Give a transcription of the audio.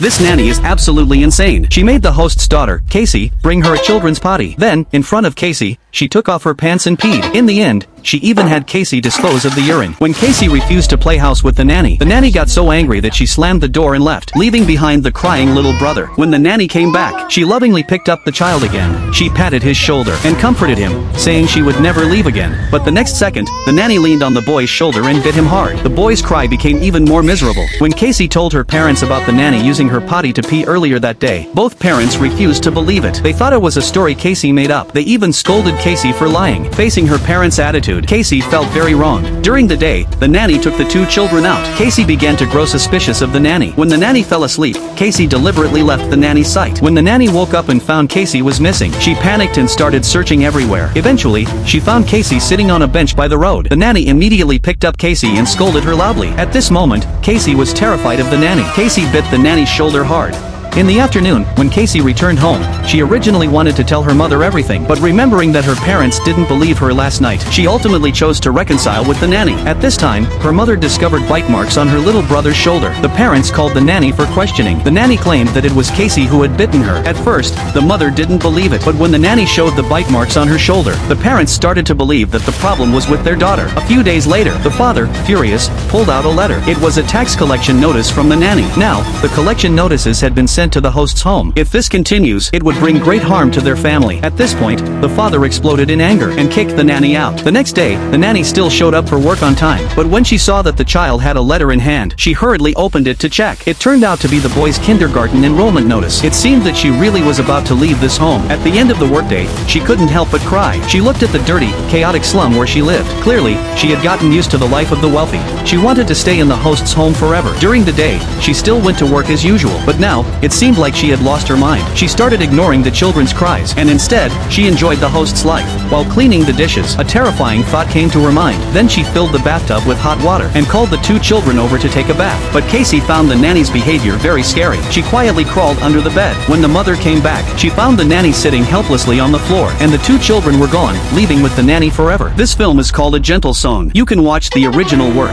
This nanny is absolutely insane. She made the host's daughter, Casey, bring her a children's potty. Then, in front of Casey, she took off her pants and peed. In the end, she even had Casey dispose of the urine. When Casey refused to play house with the nanny got so angry that she slammed the door and left, leaving behind the crying little brother. When the nanny came back, she lovingly picked up the child again. She patted his shoulder and comforted him, saying she would never leave again. But the next second, the nanny leaned on the boy's shoulder and bit him hard. The boy's cry became even more miserable. When Casey told her parents about the nanny using her potty to pee earlier that day, both parents refused to believe it. They thought it was a story Casey made up. They even scolded Casey for lying. Facing her parents' attitude, Casey felt very wrong. During the day, the nanny took the two children out. Casey began to grow suspicious of the nanny. When the nanny fell asleep, Casey deliberately left the nanny's sight. When the nanny woke up and found Casey was missing, she panicked and started searching everywhere. Eventually, she found Casey sitting on a bench by the road. The nanny immediately picked up Casey and scolded her loudly. At this moment, Casey was terrified of the nanny. Casey bit the nanny's shoulder hard. In the afternoon, when Casey returned home, she originally wanted to tell her mother everything, but remembering that her parents didn't believe her last night, she ultimately chose to reconcile with the nanny. At this time, her mother discovered bite marks on her little brother's shoulder. The parents called the nanny for questioning. The nanny claimed that it was Casey who had bitten her. At first, the mother didn't believe it, but when the nanny showed the bite marks on her shoulder, the parents started to believe that the problem was with their daughter. A few days later, the father, furious, pulled out a letter. It was a tax collection notice from the nanny. Now, the collection notices had been sent to the host's home. If this continues, it would bring great harm to their family. At this point, the father exploded in anger and kicked the nanny out. The next day, the nanny still showed up for work on time, but when she saw that the child had a letter in hand, she hurriedly opened it to check. It turned out to be the boy's kindergarten enrollment notice. It seemed that she really was about to leave this home. At the end of the workday, she couldn't help but cry. She looked at the dirty, chaotic slum where she lived. Clearly, she had gotten used to the life of the wealthy. She wanted to stay in the host's home forever. During the day, she still went to work as usual, but now, it seemed like she had lost her mind. She started ignoring the children's cries, and instead, she enjoyed the host's life. While cleaning the dishes, a terrifying thought came to her mind. Then she filled the bathtub with hot water and called the two children over to take a bath. But Casey found the nanny's behavior very scary. She quietly crawled under the bed. When the mother came back, she found the nanny sitting helplessly on the floor, and the two children were gone, leaving with the nanny forever. This film is called A Gentle Song. You can watch the original work.